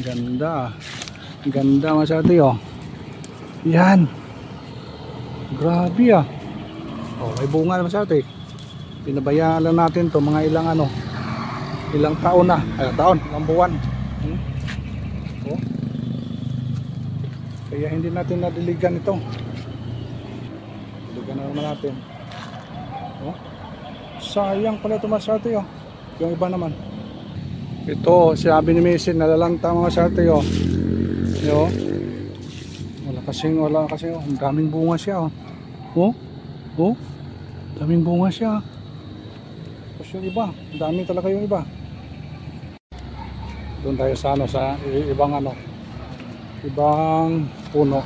Ganda. Ganda masyado oh. Yan. Grabe ah. Oh, may bunga naman masyado eh. Pinabayaan lang natin to mga ilang ano. Ilang taon na. Ay, taon, ilang buwan. Oh. Kaya hindi natin nadiligan ito. Diligan na naman natin. Oh. Sayang pala ito masyado oh. Yung iba naman. Ito, sabi ni Mason, nalalanta mga masyado oh. Yo. Wala kasing oh. Ang daming bunga siya oh. Oh. Oh. Daming bunga siya. Tapos yung iba, dami talaga yung iba. Doon tayo sa ano, sa ibang ano, ibang puno.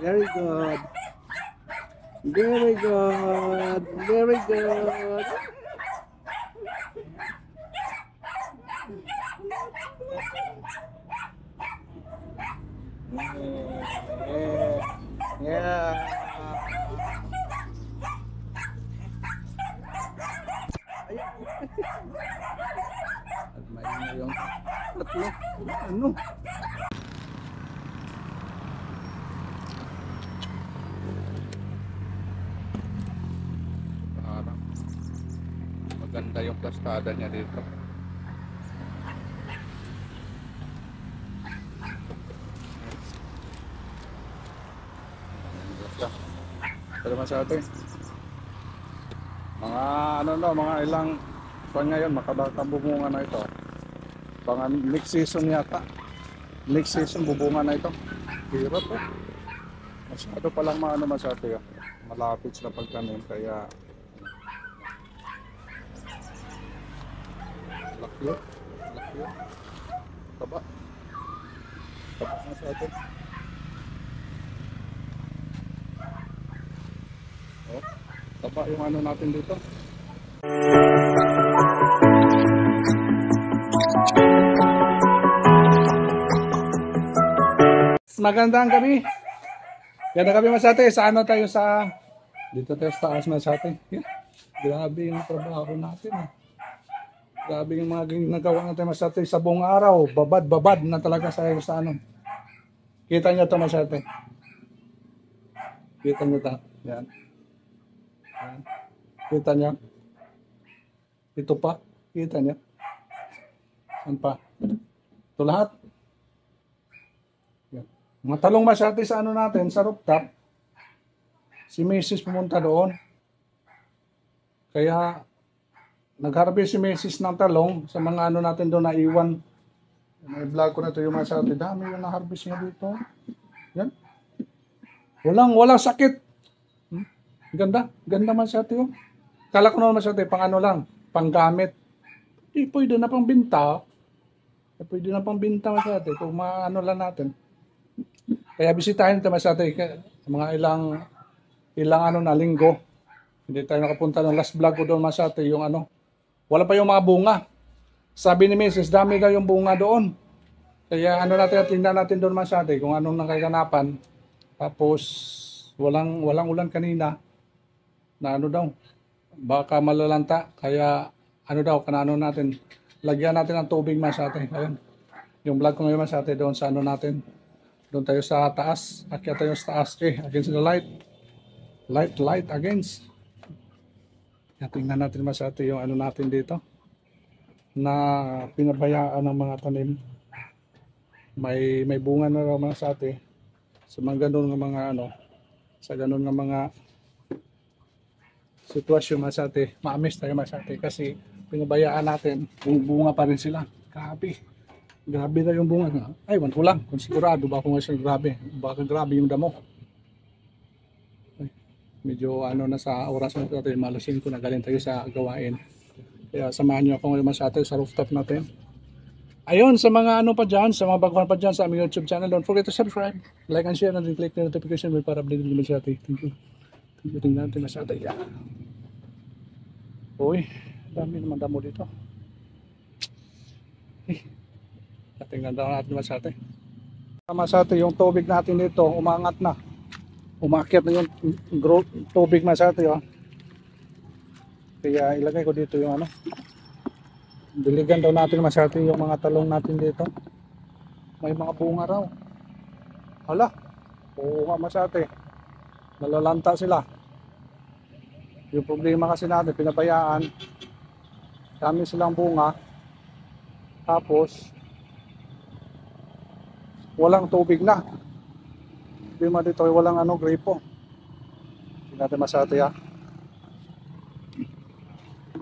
Very good. Very good. Very good. Yeah. At may na yung tatlo. Ano? Maganda yung plastada niya dito. Ito naman sa atin. Mga ano no, mga ilang buwan ngayon makabatang bumunga na ito. Pang next season yata. Next season bubunga na ito. Hirap oh. Masyado palang maano masyado yun. Malapit sila pagtanim kaya laki yun. Laki yun. Taba. Taba na sa atin. Oh, taba yung ano natin dito. Magandang gabi. Ganda gabi masate. Sa ano tayo sa dito tayo sa taas masate. Yeah. Grabe yung trabaho natin eh. Grabe yung mga ginagawa natin masate sa buong araw. Babad na talaga sa ano. Kita nyo ito masate. Kita nyo ito. Yan. Yan. Kita nyo. Ito pa. Kita nyo. Saan pa? Ito lahat. Yan. Mga talong masate sa ano natin, sa rooftop. Si Mrs. pumunta doon. Kaya nag-harvest si Mrs. ng talong sa mga ano natin doon na iwan. May vlog ko na ito yung masate. Dami yung na-harvest niya dito. Yan. Walang sakit. Ganda. Ganda masate yun. Kala ko naman masate, pang ano lang. Panggamit. Pwede na pang binta. Pwede na pang binta masate. Kung maano lang natin. Kaya bisitahin ito masate. Mga ilang ano na linggo. Hindi tayo nakapunta ng last vlog ko doon masate. Yung ano. Wala pa yung mga bunga. Sabi ni Mrs. dami daw yung bunga doon. Kaya ano natin, tingnan natin doon masate. Kung anong nakaganapan. Tapos walang ulan kanina. Na ano daw. Baka malalanta. Kaya ano daw. Kanano natin. Lagyan natin ng tubig masate. Ayun. Yung vlog ko ngayon masate doon sa ano natin. Doon tayo sa taas. Akyat tayo sa taas. Okay. Against the light. Light against. Tingnan natin masate yung ano natin dito na pinabayaan ng mga tanim. May bunga na raw masate sa mga ganun ng mga ano, sa ganun ng mga sitwasyon masate. Maamis tayo masate kasi pinabayaan natin, bunga pa rin sila. Grabe na yung bunga. Ay, wala ko lang kung sigurado ba kung grabe. Baka grabe yung damo. Medyo ano na sa oras natin, malasing ko na galing tayo sa gawain. Kaya samahan nyo ako ngayon sa atin sa rooftop natin. Ayun, sa mga ano pa dyan, sa mga baguhan pa dyan sa aming YouTube channel, don't forget to subscribe, like and share, and click the notification bell para update nyo sa atin. Thank you. Tingnan natin sa atin. Uy, dami naman damo dito. Tingnan daw natin masate. Masate, yung tubig natin dito, umangat na. Umakyat na yung tubig masate, oh. Kaya ilagay ko dito yung ano. Diligan daw natin masate yung mga talong natin dito. May mga bunga raw. Hala, oo nga masate. Nalalanta sila. Yung problema kasi natin, pinabayaan. Dami silang bunga. Tapos, walang tubig na. Problema dito, walang ano, gripo. Hindi natin masate, ha.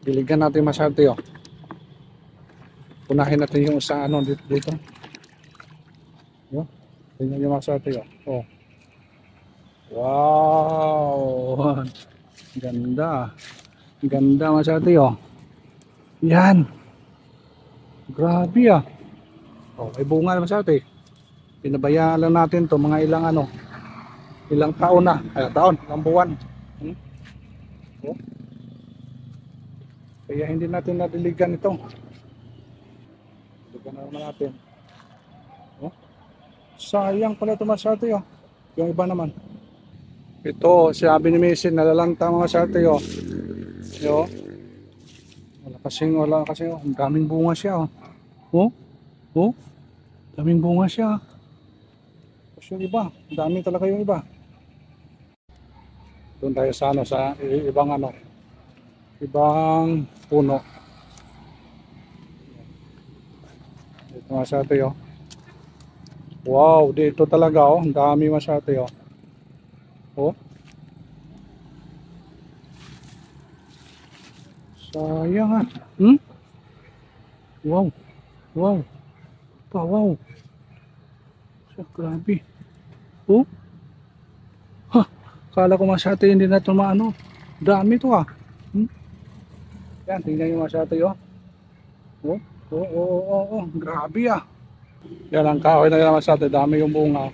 Diligan natin masate, oh. Punahin natin yung isang ano dito. Tingnan nyo masate, oh. Wow. Ganda. Ganda masate, oh. Yan. Grabe, ah. Oh, may bunga naman masate. Pinabayaan lang natin to mga ilang ano. Ilang taon na. Ay, taon, ilang buwan. Oh. Kaya hindi natin nadiligan ito. Diligan na naman natin. Oh. Sayang pala ito masate, oh. Yung iba naman. Ito, sabi ni Mason, nalalanta mga masate, oh. Yo. Wala kasing, oh. Ang daming bunga siya, oh. Oh. Oh. Daming bunga siya. Tapos yung iba, dami talaga yung iba. Doon tayo sa ano, sa ibang ano, ibang puno. Ito masate, oh. Wow, dito talaga, oh. Ang dami masate, oh. Oh. Sayang, ah. Wow. Wow. Wow. So, grabe. Oh. Ha. Kala ko masate hindi na ito maano. Dami to, ah. Yan, tingnan yung masate, oh. Oh. Grabe, ah. Yan ang kahoy na yan masate. Dami yung bunga.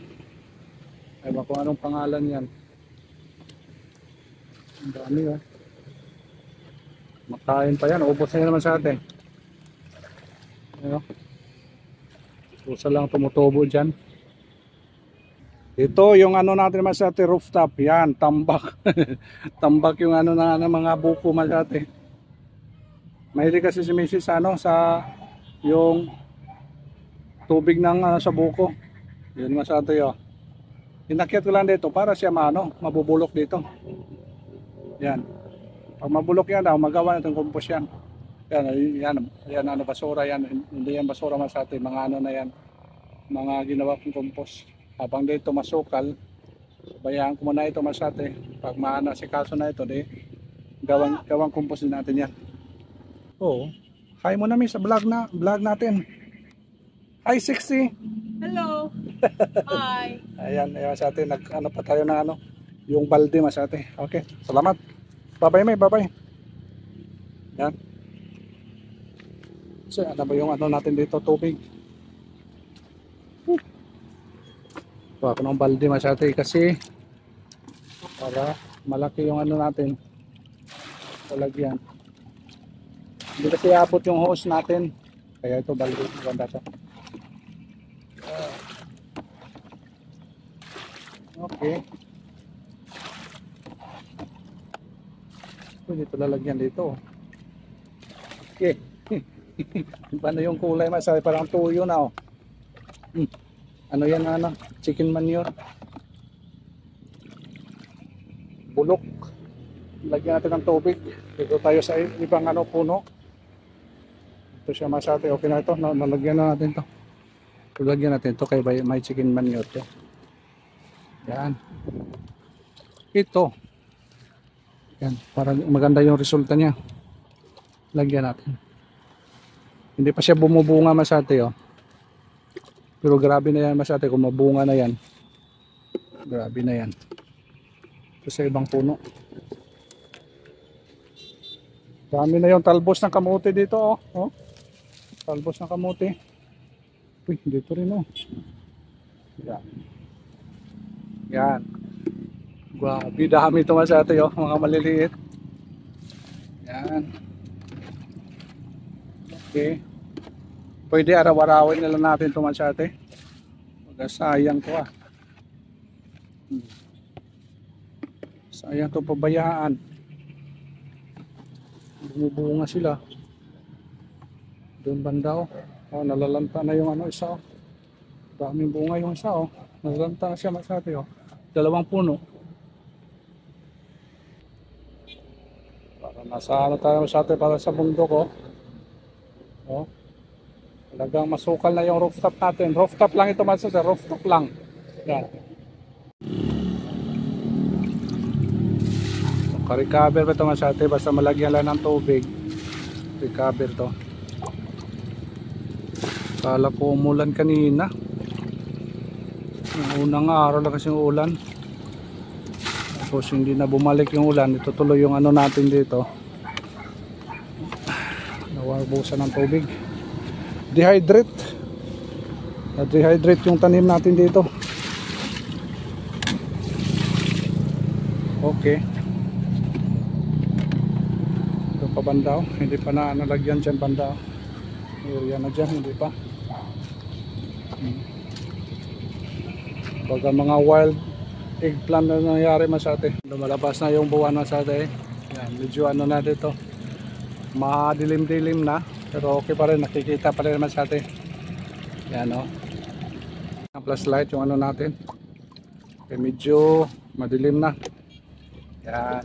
Ewan kung anong pangalan yan. Ang dami, oh. Makain pa yan. Ubos na yan naman sa atin. Ayun. Susa lang tumutubo dyan. Ito yung ano natin naman sa atin, rooftop. Yan, tambak. Tambak yung ano na mga buko man sa atin. Mahilig kasi si Mrs. ano, sa yung tubig ng sa buko. Yun naman sa atin, oh. Inakyat ko lang dito para siya mabubulok dito. Yan. Pag mabulok yan daw, magawa natin compost yan. Yan ano, basura yan. Hindi yan basura mas atin, mga ano na yan. Mga ginawa kong compost. Habang dito masukal, bayaan ko muna ito mas atin. Pag maana si kaso na ito, di gawang compost din natin yan. Oo. Hi mo na mi sa vlog natin. Hi 60. Hello. Hi. Ayan sa atin, ano pa tayo ng ano, yung balde mas atin. Okay, salamat. Bye-bye, may bye-bye. Yan. So, ano ba yung ano natin dito, tubig? Kuha ko ng balde masyate kasi para malaki yung ano natin. Palagyan. Hindi kasi abot yung hose natin. Kaya ito balde, maganda to. Okay. Dito lalagyan dito. Okay. Paano yung kulay mas? Parang tuyo na, oh. Ano yan, ano? Chicken manure. Bulok. Lagyan natin ng tubig. Dito tayo sa ibang ano, puno. Ito siya masate. Okay na ito. Nalagyan na natin to. Lagyan natin to kay may chicken manure to. Yan. Ito. Yan, para maganda yung resulta niya. Lagyan natin. Hindi pa siya bumubunga masate, oh. Pero grabe na yan masate kung mabunga na yan. Grabe na yan. Ito sa ibang puno. Dami na yung talbos ng kamote dito, oh. Oh. Talbos ng kamote. Uy, dito rin, oh. Yan. Yan. Grabe, dami ito masate, oh, mga maliliit. Yan. Okay. Pwede araw-arawin nila natin ito masyate. Sayang to ah. Sayang to pabayaan. Bumubunga sila. Doon banda oh. Oh, nalalanta na yung ano isa oh. Daming bunga yung isa oh. Nalalanta na siya masyate oh. 2 puno. Para nasa ano tayo masyate para sa bundok oh. Oh. Talagang masukal na yung rooftop natin. Rooftop lang ito masyate. Rooftop lang. Yan. Recover pa ito masyate. Basta malagyan lang ng tubig. Recover to. Kala ko umulan kanina. Yung unang araw lang kasi yung ulan. Tapos hindi na bumalik yung ulan. Ito tuloy yung ano natin dito. Nawabusan ng tubig. Dehydrate. Na-dehydrate yung tanim natin dito. Okay. Ito pa bandaw. Hindi pa na nalagyan dyan bandaw. Area na dyan. Hindi pa. Baga mga wild eggplant na nangyari masyate. Lumalabas na yung buwan masyate. Yan. Medyo ano na dito. Madilim-dilim na. Pero okay pa rin, nakikita pa rin naman sa atin. Yan o. Ang flashlight yung ano natin. Okay, medyo madilim na. Yan.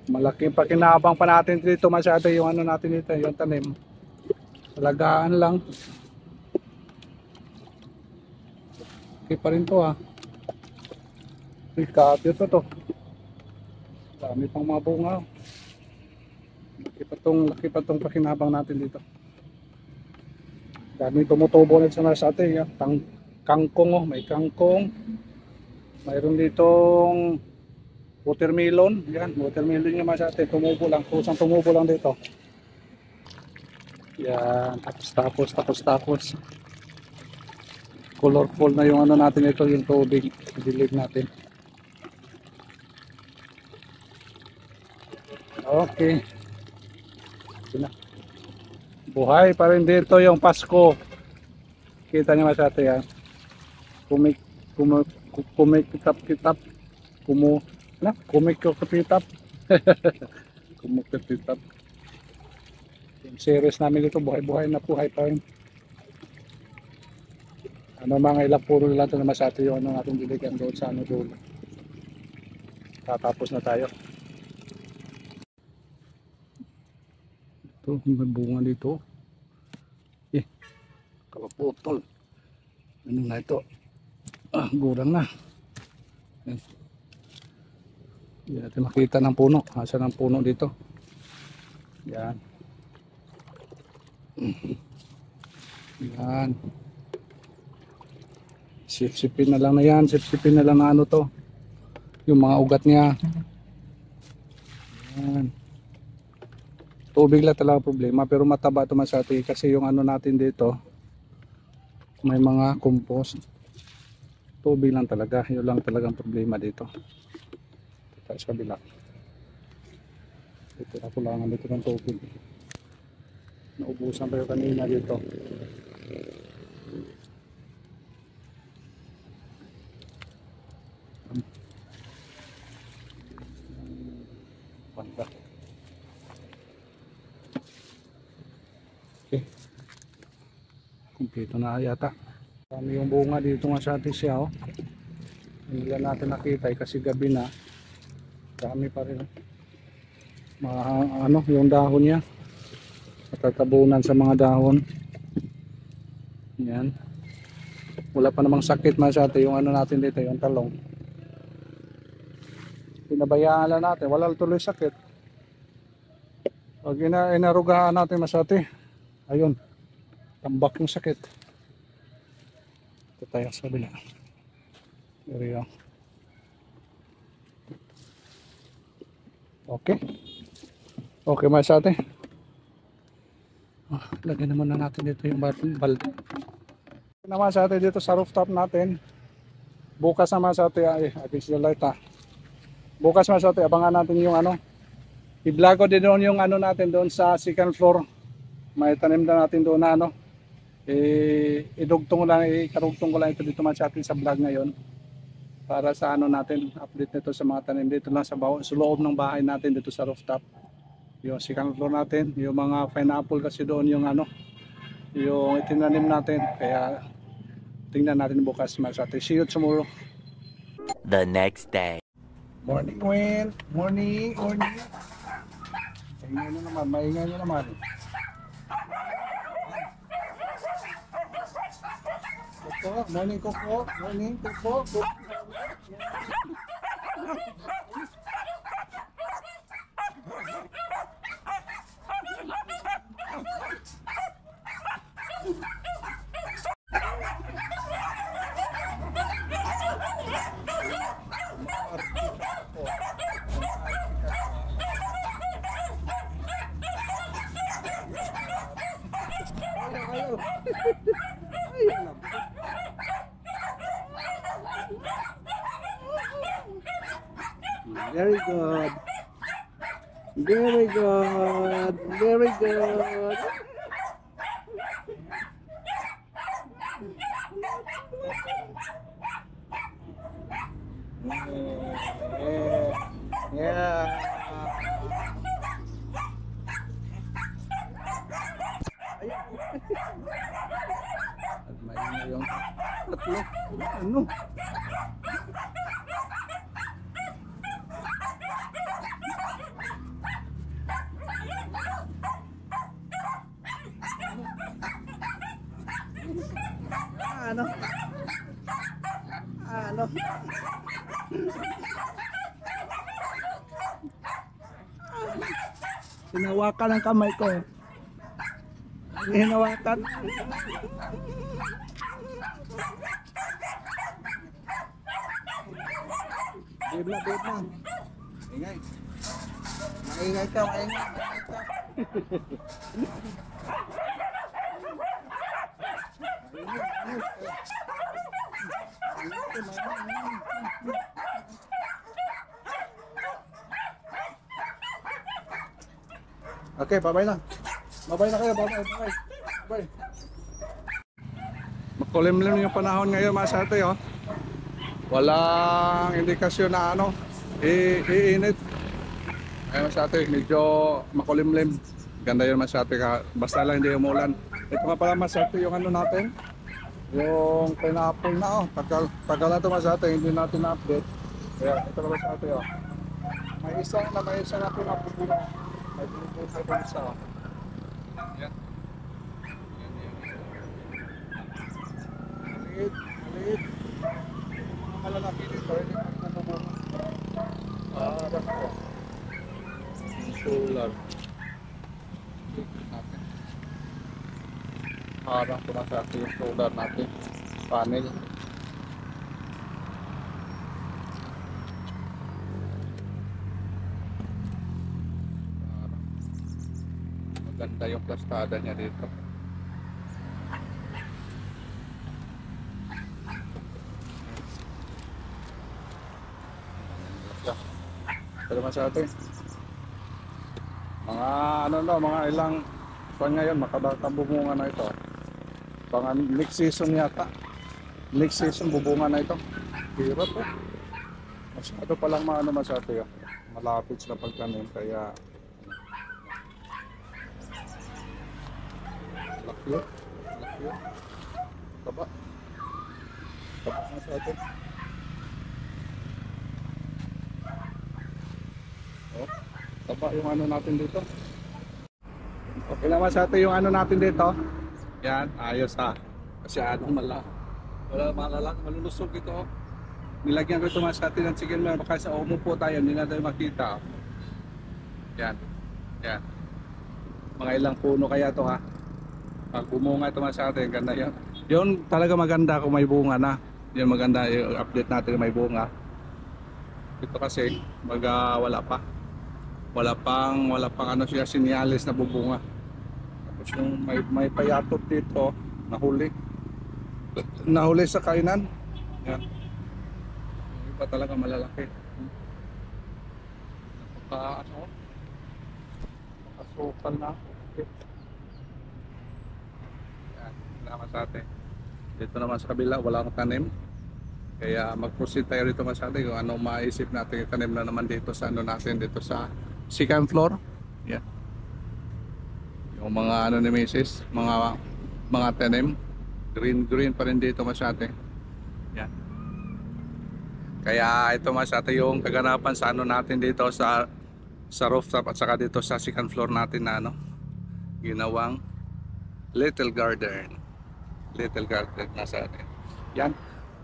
Malaking pakinabang pa natin dito masyado yung ano natin dito, yung tanim. Alagaan lang. Okay pa rin to ha. Ikapit to. Dami pang mga bunga. Laki pa tong pakinabang natin dito. Daming tumutubo na sa atin. Kangkong oh, may kangkong. Mayroon ditong watermelon. Yan, watermelon yung sa atin. Tumubo lang, kusang tumubo lang dito. Yan, tapos. Colorful na yung ano natin ito, yung tubig. Dilig natin. Okay. Buhay pa rin dito yung Pasko. Kita niyo masyado yan. Kumikitap-kitap. Kumikitap. Kumikitap. Yung series namin dito, buhay-buhay na buhay pa rin. Ano mga ilang puro lang ito na masyado yung ano natin diligan doon sa ano doon. Tatapos na tayo. Ito, may bunga dito. Kapaputol. Ano na ito? Gurang na. Yan. Hindi natin makita ng puno. Asa ng puno dito? Yan. Yan. Sipsipin na lang na yan. Sipsipin na lang na ano to. Yung mga ugat niya. Yan. Tubig lang talaga problema, pero mataba ito masyati kasi yung ano natin dito may mga compost. Tubig lang talaga, yun lang talagang problema dito. Ito sa kabila. Ito na kulangan dito ng tubig. Naubusan pa yung kanina dito. Panda. Okay. Kumpleto na yata. Kami yung bunga dito nga sa atin siya oh. Hindi lang natin nakita kasi gabi na. Dami pa rin. Ano yung dahon niya. Matatabunan sa mga dahon. Yan. Wala pa namang sakit masyado yung ano natin dito, yung talong. Pinabayaan lang natin, wala tuloy sakit. Pag inarugahan natin masyado, ayun, tambak yung sakit. Ito tayo sa kabila. Area. Okay. Okay masyado. Lagyan naman na natin dito yung balde. Naman sa atin dito sa rooftop natin. Bukas naman sa atin ay sila light ha. Bukas naman sa atin abangan natin yung ano I-vlog ko din doon yung ano natin doon sa second floor. May tanim na natin doon na ano. Idugtong ko lang, ikarugtong ko lang ito dito man sa atin sa vlog ngayon. Para sa ano natin, update nito sa mga tanim dito lang sa loob ng bahay natin dito sa rooftop. Yung second floor natin, yung mga pineapple kasi doon yung ano, yung itinanim natin. Kaya tingnan natin bukas mas atin. See you tomorrow. The next day. Morning, Win. Morning, morning. Maingay na naman, maingay na naman. Koko, morning Koko, morning Koko. Very good. Very good. Very good. Yeah. At maingay yung tatlo. Ano? Ano? Ano? Hinawakan ang kamay ko. Hinawakan. Bib na, bib na. Ingay. Maingay ka, maingay ka. Okay, bye-bye na. Bye-bye na kayo, bye-bye, bye-bye. Bye. Makulimlim yung panahon ngayon mga sate, oh. Walang indikasyon na ano, iinit. Ayun mga sate, medyo makulimlim. Ganda yun mga sate, basta lang hindi umulan. Ito nga pala mga sate yung ano natin, yung pineapple na, oh. Tagal na ito mga sate, hindi natin na-update. Kaya ito na mga sate, oh. May isa na pinapubula. May pinupulsa ito isa, oh. Yan. Maliit, maliit. Mga malalaki dito, hindi magpupubula. Parang ko. Solar. Natin. Harang ko na sa atin yung solar natin. Panel. Maganda yung plastada niya dito. Ito naman sa atin. Mga ano no, mga ilang buwan ngayon makabakang bubunga na ito. Pang next season yata. Next season bubunga na ito. Hirap po. Masyado palang mga ano masyado yun. Malapit sila pagtanim kaya laki yun. Laki yun. Taba. Taba na sa atin. Oh, taba yung ano natin dito. Okay naman sa atin yung ano natin dito. Yan, ayos ha. Kasi anong wala malulusog ito. Nilagyan ko ito mga sa atin ng chicken meal. Baka sa umupo tayo, hindi na tayo makita. Yan. Yan. Mga ilang puno kaya ito ha. Pag bumunga ito mga sa atin, ganda yan. Yun talaga maganda kung may bunga na. Yun maganda yung update natin may bunga. Ito kasi wala pa. Wala pang ano siya sinyalis na bubunga. Tapos yung may payatot dito, nahuli sa kainan. Yan. Yung iba talaga malalaki. Napaka ano, Sukal na. Okay. Yan, salamat sa atin. Dito naman sa kabila, wala akong tanim. Kaya mag-proceed tayo dito masyado kung ano maisip natin itanim na naman dito sa ano natin, dito sa second floor. Yan. Yung mga ano ni Mrs. Mga tanim. Green pa rin dito masyado. Yan. Kaya ito masyado yung kaganapan sa ano natin dito sa rooftop at saka dito sa second floor natin na ano, ginawang little garden nasa atin. Yan.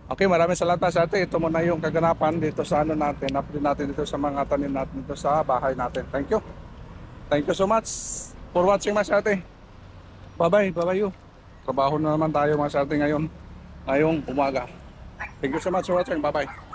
Okay, maraming salamat sa atin. Ito muna yung kaganapan dito sa ano natin, update natin dito sa mga tanim natin dito sa bahay natin. Thank you. Thank you so much for watching mga ate. Bye bye you. Trabaho na naman tayo mga ate ngayong umaga. Thank you so much for watching. Bye bye.